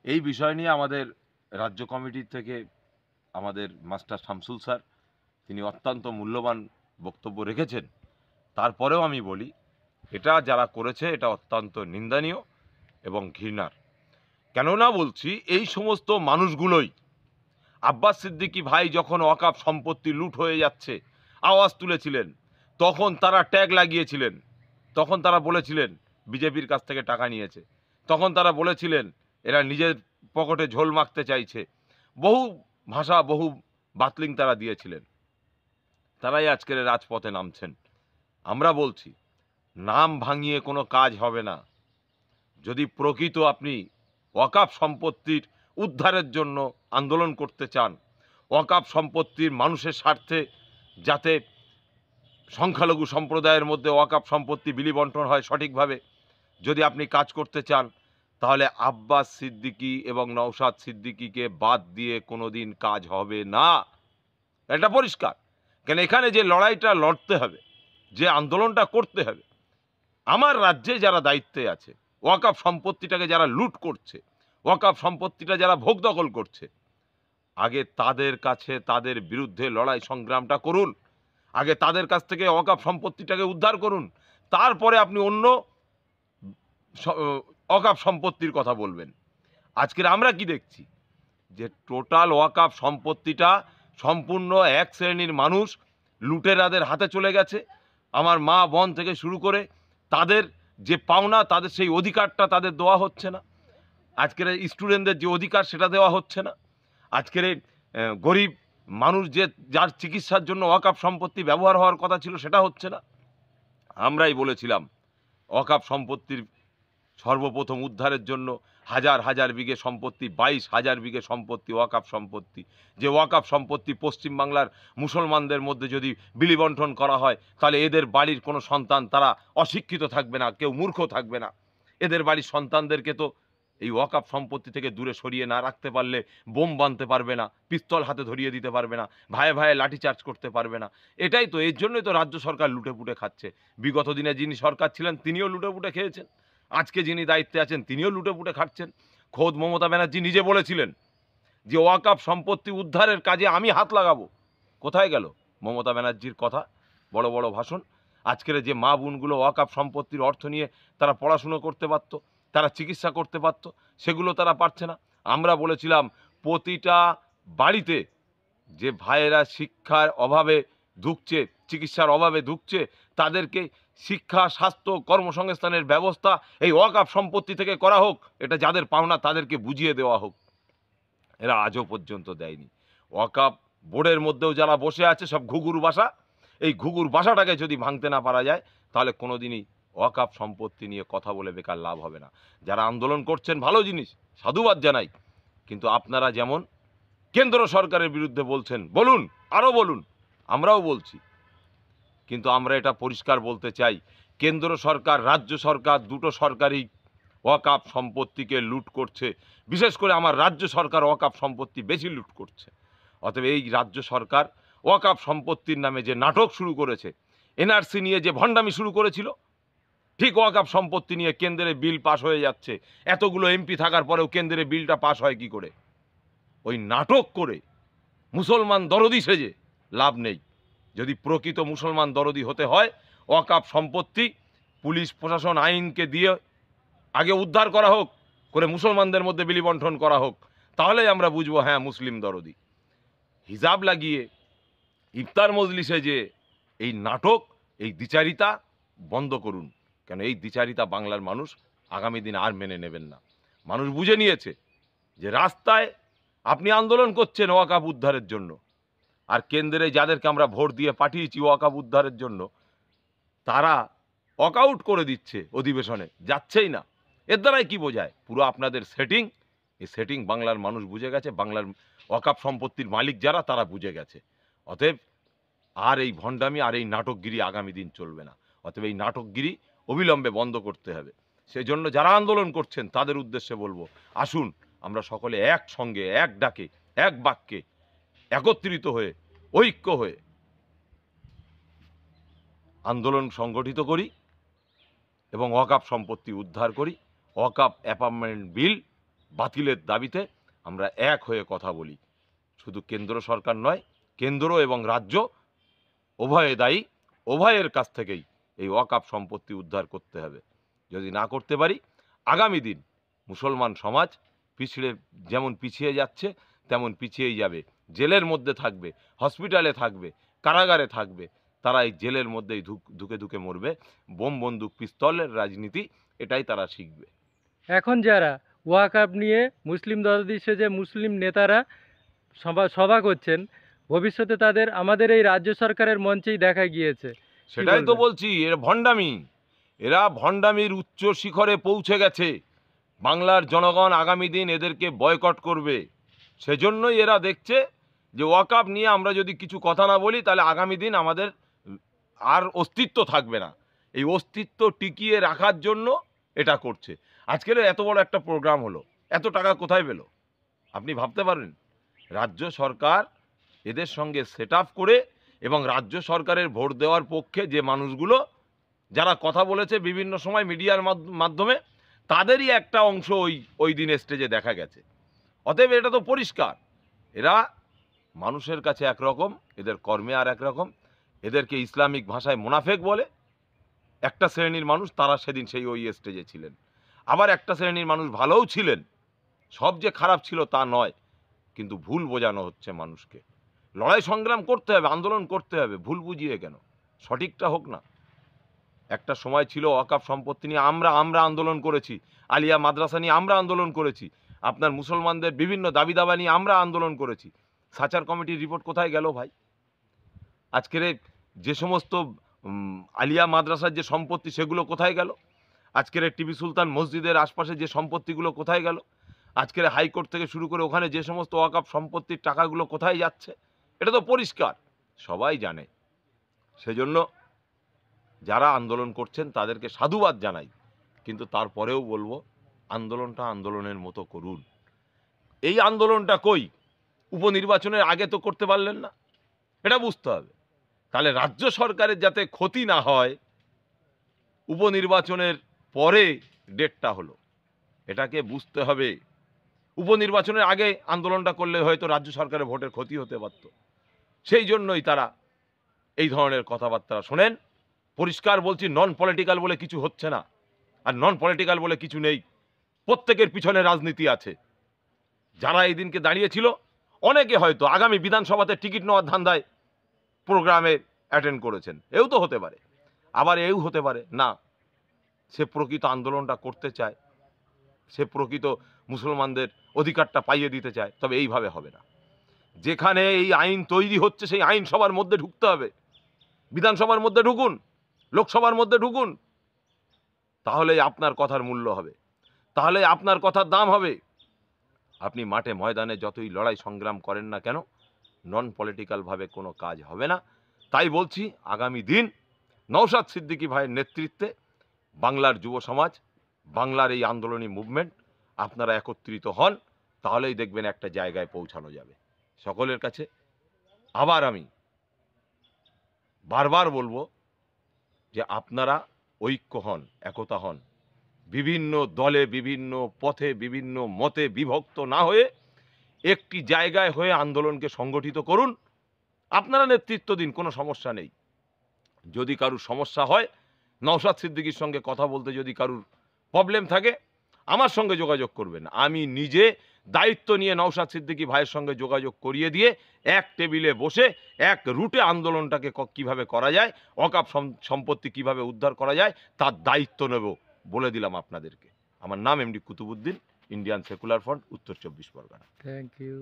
এই বিষয় নিয়ে আমাদের রাজ্য কমিটির থেকে আমাদের মাস্টার শামসুল স্যার তিনি অত্যন্ত মূল্যবান বক্তব্য রেখেছেন। তারপরেও আমি বলি, এটা যারা করেছে এটা অত্যন্ত নিন্দনীয় এবং ঘৃণার। কেননা বলছি, এই সমস্ত মানুষগুলোই আব্বাস সিদ্দিকী ভাই যখন ওয়াকাফ সম্পত্তি লুট হয়ে যাচ্ছে আওয়াজ তুলেছিলেন, তখন তারা ট্যাগ লাগিয়েছিলেন, তখন তারা বলেছিলেন বিজেপির কাছ থেকে টাকা নিয়েছে, তখন তারা বলেছিলেন এরা নিজের পকেটে ঝোল মাখতে চাইছে, বহু ভাষা বহু বাতলিং তারা দিয়েছিলেন। তারাই আজকের রাজপথে নামছেন। আমরা বলছি, নাম ভাঙিয়ে কোনো কাজ হবে না। যদি প্রকৃত আপনি ওয়াকাফ সম্পত্তির উদ্ধারের জন্য আন্দোলন করতে চান, ওয়াকাফ সম্পত্তির মানুষের স্বার্থে যাতে সংখ্যালঘু সম্প্রদায়ের মধ্যে ওয়াকাফ সম্পত্তি বিলি বন্টন হয় সঠিকভাবে, যদি আপনি কাজ করতে চান, তাহলে আব্বাস সিদ্দিকী এবং নওশাদ সিদ্দিকীকে বাদ দিয়ে কোনোদিন কাজ হবে না। এটা পরিষ্কার। কেন এখানে যে লড়াইটা লড়তে হবে, যে আন্দোলনটা করতে হবে, আমার রাজ্যে যারা দায়িত্বে আছে, ওয়াকাফ সম্পত্তিটাকে যারা লুট করছে, ওয়াকাফ সম্পত্তিটা যারা ভোগ দখল করছে, আগে তাদের কাছে তাদের বিরুদ্ধে লড়াই সংগ্রামটা করুন। আগে তাদের কাছ থেকে ওয়াকাফ সম্পত্তিটাকে উদ্ধার করুন, তারপরে আপনি অন্য ওয়াকাফ সম্পত্তির কথা বলবেন। আজকের আমরা কি দেখছি, যে টোটাল ওয়াকাফ সম্পত্তিটা সম্পূর্ণ এক শ্রেণীর মানুষ লুটেরাদের হাতে চলে গেছে। আমার মা বোন থেকে শুরু করে তাদের যে পাওনা, তাদের সেই অধিকারটা তাদের দেওয়া হচ্ছে না। আজকের স্টুডেন্টদের যে অধিকার সেটা দেওয়া হচ্ছে না। আজকের গরিব মানুষ যে যার চিকিৎসার জন্য ওয়াকাফ সম্পত্তি ব্যবহার হওয়ার কথা ছিল সেটা হচ্ছে না। আমরাই বলেছিলাম ওয়াকাফ সম্পত্তির সর্বপ্রথম উদ্ধারের জন্য হাজার হাজার বিঘে সম্পত্তি, 22,000 বিঘে সম্পত্তি ওয়াকাফ সম্পত্তি, যে ওয়াকাফ সম্পত্তি পশ্চিমবাংলার মুসলমানদের মধ্যে যদি বিলি বন্টন করা হয়, তাহলে এদের বাড়ির কোনো সন্তান তারা অশিক্ষিত থাকবে না, কেউ মূর্খ থাকবে না। এদের বাড়ির সন্তানদেরকে তো এই ওয়াকাফ সম্পত্তি থেকে দূরে সরিয়ে না রাখতে পারলে বোম বানতে পারবে না, পিস্তল হাতে ধরিয়ে দিতে পারবে না, ভাইয়ে ভাইয়ে লাঠিচার্জ করতে পারবে না। এটাই তো, এর জন্যই তো রাজ্য সরকার লুটেপুটে খাচ্ছে। বিগত দিনে যিনি সরকার ছিলেন তিনিও লুটেপুটে খেয়েছেন, আজকে যিনি দায়িত্বে আছেন তিনিও লুটেপুটে খাচ্ছেন। খোদ মমতা ব্যানার্জি নিজে বলেছিলেন যে ওয়াকাফ সম্পত্তি উদ্ধারের কাজে আমি হাত লাগাবো। কোথায় গেল মমতা ব্যানার্জির কথা, বড় বড় ভাষণ? আজকের যে মা বোনগুলো ওয়াকাফ সম্পত্তির অর্থ নিয়ে তারা পড়াশুনো করতে পারত, তারা চিকিৎসা করতে পারত, সেগুলো তারা পারছে না। আমরা বলেছিলাম প্রতিটা বাড়িতে যে ভাইয়েরা শিক্ষার অভাবে ধুঁকছে, চিকিৎসার অভাবে ধুঁকছে, তাদেরকে শিক্ষা, স্বাস্থ্য, কর্মসংস্থানের ব্যবস্থা এই ওয়াকাফ সম্পত্তি থেকে করা হোক। এটা যাদের পাওনা তাদেরকে বুঝিয়ে দেওয়া হোক। এরা আজও পর্যন্ত দেয়নি। ওয়াকাফ বোর্ডের মধ্যেও যারা বসে আছে সব ঘুঘুর বাসা। এই ঘুঘুর বাসাটাকে যদি ভাঙতে না পারা যায়, তাহলে কোনোদিনই ওয়াকাফ সম্পত্তি নিয়ে কথা বলে বেকার লাভ হবে না। যারা আন্দোলন করছেন ভালো জিনিস, সাধুবাদ জানাই। কিন্তু আপনারা যেমন কেন্দ্র সরকারের বিরুদ্ধে বলছেন, বলুন, আরও বলুন, আমরাও বলছি। কিন্তু আমরা এটা পরিষ্কার বলতে চাই, কেন্দ্র সরকার, রাজ্য সরকার, দুটো সরকারই ওয়াকাফ সম্পত্তিকে লুট করছে। বিশেষ করে আমার রাজ্য সরকার ওয়াকাফ সম্পত্তি বেশি লুট করছে। অতএব এই রাজ্য সরকার ওয়াকাফ সম্পত্তির নামে যে নাটক শুরু করেছে, এনআরসি নিয়ে যে ভণ্ডামি শুরু করেছিল, ঠিক ওয়াকাফ সম্পত্তি নিয়ে কেন্দ্রে বিল পাশ হয়ে যাচ্ছে। এতগুলো এমপি থাকার পরেও কেন্দ্রে বিলটা পাশ হয় কি করে? ওই নাটক করে মুসলমান দরদি সেজে লাভ নেই। যদি প্রকৃত মুসলমান দরদি হতে হয়, ওয়াকাফ সম্পত্তি পুলিশ প্রশাসন আইনকে দিয়ে আগে উদ্ধার করা হোক, করে মুসলমানদের মধ্যে বিলি বন্টন করা হোক, তাহলেই আমরা বুঝবো হ্যাঁ মুসলিম দরদি। হিজাব লাগিয়ে ইফতার মজলিসে যে এই নাটক, এই দ্বিচারিতা বন্ধ করুন। কেন এই দ্বিচারিতা বাংলার মানুষ আগামী দিনে আর মেনে নেবেন না। মানুষ বুঝে নিয়েছে যে রাস্তায় আপনি আন্দোলন করছেন ওয়াকাফ উদ্ধারের জন্য, আর কেন্দ্রে যাদেরকে আমরা ভোট দিয়ে পাঠিয়েছি ওয়াকাফ উদ্ধারের জন্য, তারা ওয়াকআউট করে দিচ্ছে, অধিবেশনে যাচ্ছেই না। এর দ্বারাই কি বোঝায়? পুরো আপনাদের সেটিং। এই সেটিং বাংলার মানুষ বুঝে গেছে, বাংলার ওয়াকাফ সম্পত্তির মালিক যারা তারা বুঝে গেছে। অতএব আর এই ভণ্ডামি আর এই নাটকগিরি আগামী দিন চলবে না। অতএব এই নাটকগিরি অবিলম্বে বন্ধ করতে হবে। সেজন্য যারা আন্দোলন করছেন তাদের উদ্দেশ্যে বলবো, আসুন আমরা সকলে একসঙ্গে, এক ডাকে, এক বাক্যে একত্রিত হয়ে, ঐক্য হয়ে আন্দোলন সংগঠিত করি এবং ওয়াকাফ সম্পত্তি উদ্ধার করি। ওয়াকাফ অ্যাপার্টমেন্ট বিল বাতিলের দাবিতে আমরা এক হয়ে কথা বলি। শুধু কেন্দ্র সরকার নয়, কেন্দ্র এবং রাজ্য উভয়ে দায়ী। উভয়ের কাছ থেকেই এই ওয়াকফ সম্পত্তি উদ্ধার করতে হবে। যদি না করতে পারি, আগামী দিন মুসলমান সমাজ যেমন পিছিয়ে যাচ্ছে তেমন পিছিয়েই যাবে। জেলের মধ্যে থাকবে, হসপিটালে থাকবে, কারাগারে থাকবে। তারা এই জেলের মধ্যেই ধুকে ধুকে মরবে। বোম বন্দুক পিস্তলের রাজনীতি, এটাই তারা শিখবে। এখন যারা ওয়াকফ নিয়ে মুসলিম দলদি সেজে মুসলিম নেতারা সভা করছেন, ভবিষ্যতে তাদের আমাদের এই রাজ্য সরকারের মঞ্চেই দেখা গিয়েছে। সেটাই তো বলছি, এরা ভণ্ডামি। এরা ভণ্ডামির উচ্চ শিখরে পৌঁছে গেছে। বাংলার জনগণ আগামী দিন এদেরকে বয়কট করবে। সেজন্যই এরা দেখছে যে ওয়াকফ নিয়ে আমরা যদি কিছু কথা না বলি তাহলে আগামী দিন আমাদের আর অস্তিত্ব থাকবে না। এই অস্তিত্ব টিকিয়ে রাখার জন্য এটা করছে। আজকের এত বড় একটা প্রোগ্রাম হলো, এত টাকা কোথায় পেল আপনি ভাবতে পারেন? রাজ্য সরকার এদের সঙ্গে সেট আপ করে, এবং রাজ্য সরকারের ভোট দেওয়ার পক্ষে যে মানুষগুলো যারা কথা বলেছে বিভিন্ন সময় মিডিয়ার মাধ্যমে, তাদেরই একটা অংশ ওই দিন স্টেজে দেখা গেছে। অতএব এটা তো পরিষ্কার, এরা মানুষের কাছে একরকম, এদের কর্মে আর একরকম। এদেরকে ইসলামিক ভাষায় মুনাফেক বলে। একটা শ্রেণীর মানুষ তারা সেদিন ওই স্টেজে ছিলেন। আবার একটা শ্রেণীর মানুষ ভালোও ছিলেন। সব যে খারাপ ছিল তা নয়, কিন্তু ভুল বোঝানো হচ্ছে মানুষকে। লড়াই সংগ্রাম করতে হবে, আন্দোলন করতে হবে, ভুল বুঝিয়ে কেন? সঠিকটা হোক না। একটা সময় ছিল ওয়াকফ সম্পত্তি নিয়ে আমরা আন্দোলন করেছি, আলিয়া মাদ্রাসা নিয়ে আমরা আন্দোলন করেছি, আপনার মুসলমানদের বিভিন্ন দাবি দাবা নিয়ে আমরা আন্দোলন করেছি। সাচার কমিটির রিপোর্ট কোথায় গেল ভাই? আজকের যে সমস্ত আলিয়া মাদ্রাসার যে সম্পত্তি সেগুলো কোথায় গেল? আজকের টিপু সুলতান মসজিদের আশপাশে যে সম্পত্তিগুলো কোথায় গেল? আজকের হাইকোর্ট থেকে শুরু করে ওখানে যে সমস্ত ওয়াকফ সম্পত্তির টাকাগুলো কোথায় যাচ্ছে? এটা তো পরিষ্কার, সবাই জানে। সেজন্য যারা আন্দোলন করছেন তাদেরকে সাধুবাদ জানাই, কিন্তু তারপরেও বলবো আন্দোলনটা আন্দোলনের মতো করুন। এই আন্দোলনটা কই? উপনির্বাচনের আগে তো করতে পারলেন না, এটা বুঝতে হবে। তাহলে রাজ্য সরকারের যাতে ক্ষতি না হয়, উপনির্বাচনের পরে ডেটটা হলো, এটাকে বুঝতে হবে। উপনির্বাচনের আগে আন্দোলনটা করলে হয়তো রাজ্য সরকারের ভোটের ক্ষতি হতে পারত। সেই জন্যই তারা এই ধরনের কথাবার্তা শোনেন। পরিষ্কার বলছি, নন পলিটিক্যাল বলে কিছু হচ্ছে না, আর নন পলিটিক্যাল বলে কিছু নেই। প্রত্যেকের পিছনে রাজনীতি আছে। যারা এই দিনকে দাঁড়িয়েছিল, অনেকে হয়তো আগামী বিধানসভাতে টিকিট নেওয়ার ধান্দায় প্রোগ্রামে অ্যাটেন্ড করেছেন, এও তো হতে পারে। আবার এও হতে পারে না, সে প্রকৃত আন্দোলনটা করতে চায়, সে প্রকৃত মুসলমানদের অধিকারটা পাইয়ে দিতে চায়। তবে এইভাবে হবে না। যেখানে এই আইন তৈরি হচ্ছে সেই আইন সবার মধ্যে ঢুকতে হবে। বিধানসভার মধ্যে ঢুকুন, লোকসভার মধ্যে ঢুকুন, তাহলে আপনার কথার মূল্য হবে, তাহলে আপনার কথার দাম হবে। আপনি মাঠে ময়দানে যতই লড়াই সংগ্রাম করেন না কেন, নন পলিটিক্যালভাবে কোনো কাজ হবে না। তাই বলছি, আগামী দিন নওশাদ সিদ্দিকী ভাইয়ের নেতৃত্বে বাংলার যুব সমাজ, বাংলার এই আন্দোলনী মুভমেন্ট আপনারা একত্রিত হন, তাহলেই দেখবেন একটা জায়গায় পৌঁছানো যাবে। সকলের কাছে আবার আমি বারবার বলবো যে আপনারা ঐক্য হন, একতা হন। বিভিন্ন দলে, বিভিন্ন পথে, বিভিন্ন মতে বিভক্ত না হয়ে একটি জায়গায় হয়ে আন্দোলনকে সংগঠিত করুন। আপনারা নেতৃত্ব দিন, কোনো সমস্যা নেই। যদি কারুর সমস্যা হয়, নওশাদ সিদ্দিকীর সঙ্গে কথা বলতে যদি কারুর প্রবলেম থাকে, আমার সঙ্গে যোগাযোগ করবেন। আমি নিজে দায়িত্ব নিয়ে নওশাদ সিদ্দিকী ভাইয়ের সঙ্গে যোগাযোগ করিয়ে দিয়ে এক টেবিলে বসে এক রুটে আন্দোলনটাকে কিভাবে করা যায়, ওয়াকফ সম্পত্তি কিভাবে উদ্ধার করা যায়, তার দায়িত্ব নেব বলে দিলাম আপনাদেরকে। আমার নাম MD Qutubuddin, Indian secular front, Uttar 24 Pargana. Thank you.